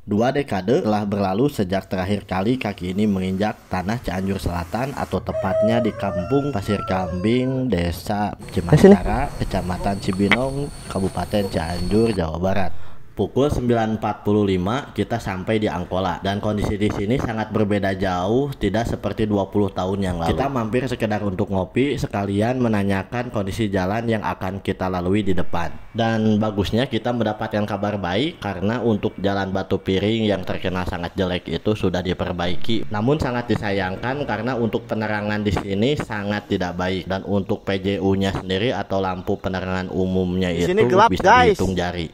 Dua dekade telah berlalu sejak terakhir kali kaki ini menginjak tanah Cianjur Selatan, atau tepatnya di Kampung Pasir Kambing, Desa Cimascara, Kecamatan Cibinong, Kabupaten Cianjur, Jawa Barat. Pukul 9.45 kita sampai di Angkola, dan kondisi di sini sangat berbeda jauh, tidak seperti 20 tahun yang lalu. Kita mampir sekedar untuk ngopi, sekalian menanyakan kondisi jalan yang akan kita lalui di depan. Dan bagusnya kita mendapatkan kabar baik, karena untuk jalan Batu Piring yang terkenal sangat jelek itu sudah diperbaiki. Namun sangat disayangkan karena untuk penerangan di sini sangat tidak baik, dan untuk PJU-nya sendiri atau lampu penerangan umumnya itu gelap, bisa dihitung jari.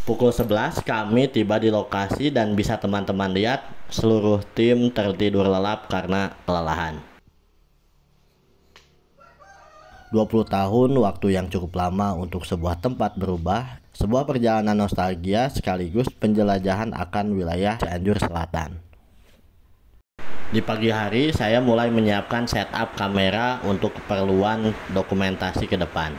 Pukul 11 kami tiba di lokasi, dan bisa teman-teman lihat seluruh tim tertidur lelap karena kelelahan. 20 tahun waktu yang cukup lama untuk sebuah tempat berubah, sebuah perjalanan nostalgia sekaligus penjelajahan akan wilayah Cianjur Selatan. Di pagi hari saya mulai menyiapkan setup kamera untuk keperluan dokumentasi ke depan,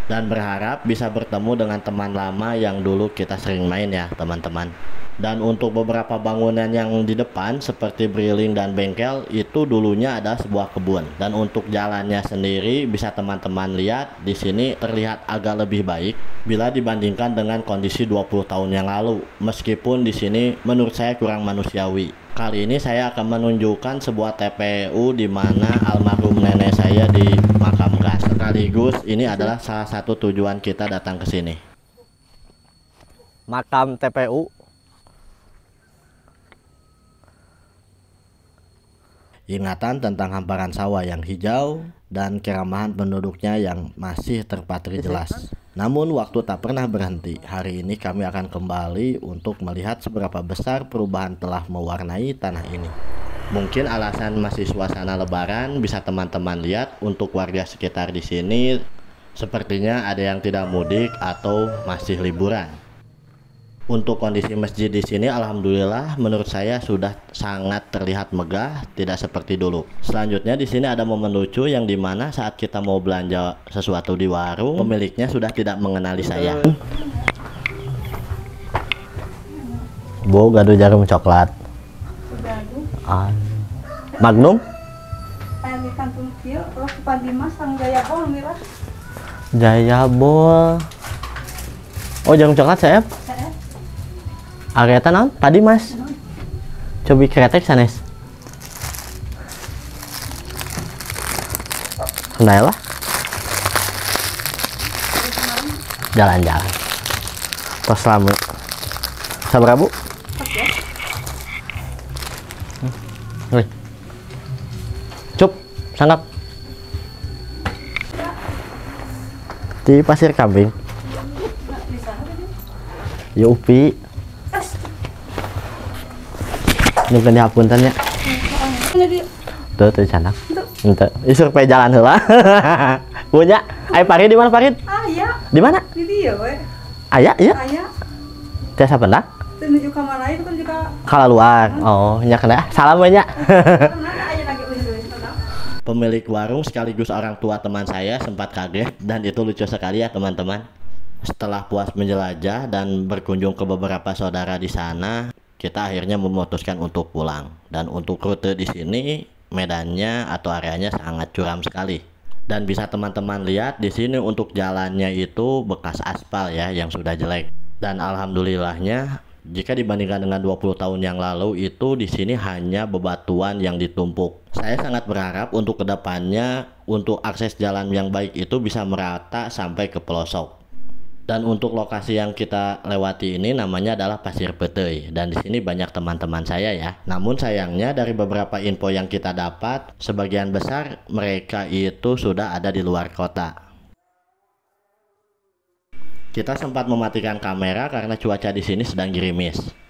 dan berharap bisa bertemu dengan teman lama yang dulu kita sering main ya teman-teman. Dan untuk beberapa bangunan yang di depan seperti briling dan bengkel itu dulunya ada sebuah kebun. Dan untuk jalannya sendiri bisa teman-teman lihat di sini terlihat agak lebih baik bila dibandingkan dengan kondisi 20 tahun yang lalu. Meskipun di sini menurut saya kurang manusiawi. Kali ini saya akan menunjukkan sebuah TPU di mana almarhum nenek saya dimakamkan. Sekaligus ini adalah salah satu tujuan kita datang ke sini. Makam TPU. Ingatan tentang hamparan sawah yang hijau dan keramahan penduduknya yang masih terpatri jelas. Namun waktu tak pernah berhenti. Hari ini kami akan kembali untuk melihat seberapa besar perubahan telah mewarnai tanah ini. Mungkin alasan masih suasana lebaran, bisa teman-teman lihat untuk warga sekitar di sini sepertinya ada yang tidak mudik atau masih liburan. Untuk kondisi masjid di sini alhamdulillah menurut saya sudah sangat terlihat megah, tidak seperti dulu. Selanjutnya di sini ada momen lucu yang dimana saat kita mau belanja sesuatu di warung, pemiliknya sudah tidak mengenali saya. Bu, gaduh jarum coklat. Magnum? Jaya Bol. Oh, jarum coklat saya. Areta naon? Tadi Mas. Cobi kretek sanes. Kendai lah. Jalan-jalan. Tos lama. Sabar Bu. Oke. Cup, sanggap. Di Pasir Kambing. Ya Upi. Mungkin dihapunten ya. Tuh canak. Ente. Isur pe jalan heula. Punya. Ai Farid di mana Farid? Aya. Di mana? Di dieu we. Aya, iya. Aya. Teh sapendak? Teu nuju ka mana itu kan juga. Kala luar. Oh, nya kena. Salam we nya. Pemilik warung sekaligus orang tua teman saya sempat kaget, dan itu lucu sekali ya teman-teman. Setelah puas menjelajah dan berkunjung ke beberapa saudara di sana, kita akhirnya memutuskan untuk pulang. Dan untuk rute di sini medannya atau areanya sangat curam sekali. Dan bisa teman-teman lihat di sini untuk jalannya itu bekas aspal ya yang sudah jelek. Dan alhamdulillahnya jika dibandingkan dengan 20 tahun yang lalu itu di sini hanya bebatuan yang ditumpuk. Saya sangat berharap untuk kedepannya untuk akses jalan yang baik itu bisa merata sampai ke pelosok. Dan untuk lokasi yang kita lewati ini namanya adalah Pasir Peteuy, dan di sini banyak teman-teman saya ya. Namun sayangnya dari beberapa info yang kita dapat, sebagian besar mereka itu sudah ada di luar kota. Kita sempat mematikan kamera karena cuaca di sini sedang gerimis.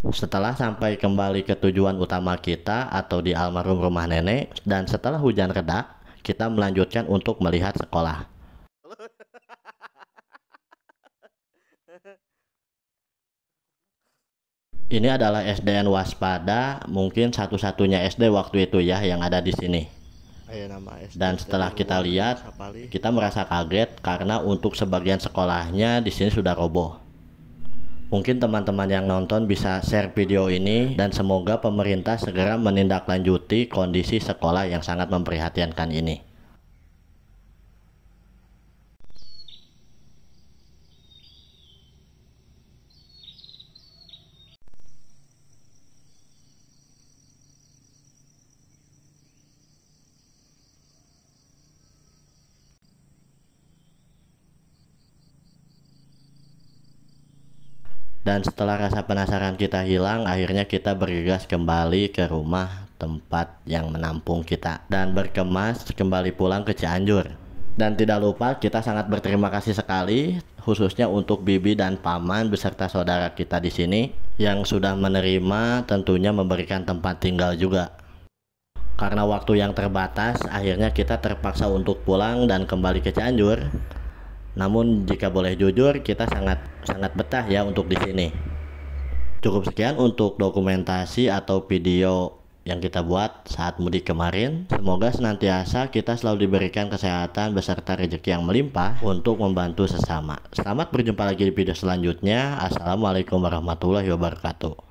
Setelah sampai kembali ke tujuan utama kita atau di almarhum rumah nenek, dan setelah hujan reda, kita melanjutkan untuk melihat sekolah. Ini adalah SDN Waspada, mungkin satu-satunya SD waktu itu ya yang ada di sini. Dan setelah kita lihat, kita merasa kaget karena untuk sebagian sekolahnya di sini sudah roboh. Mungkin teman-teman yang nonton bisa share video ini dan semoga pemerintah segera menindaklanjuti kondisi sekolah yang sangat memprihatinkan ini. Dan setelah rasa penasaran kita hilang, akhirnya kita bergegas kembali ke rumah tempat yang menampung kita dan berkemas kembali pulang ke Cianjur. Dan tidak lupa kita sangat berterima kasih sekali khususnya untuk bibi dan paman beserta saudara kita di sini yang sudah menerima, tentunya memberikan tempat tinggal juga. Karena waktu yang terbatas, akhirnya kita terpaksa untuk pulang dan kembali ke Cianjur. Namun jika boleh jujur, kita sangat betah ya untuk di sini. Cukup sekian untuk dokumentasi atau video yang kita buat saat mudik kemarin. Semoga senantiasa kita selalu diberikan kesehatan beserta rezeki yang melimpah untuk membantu sesama. Selamat berjumpa lagi di video selanjutnya. Assalamualaikum warahmatullahi wabarakatuh.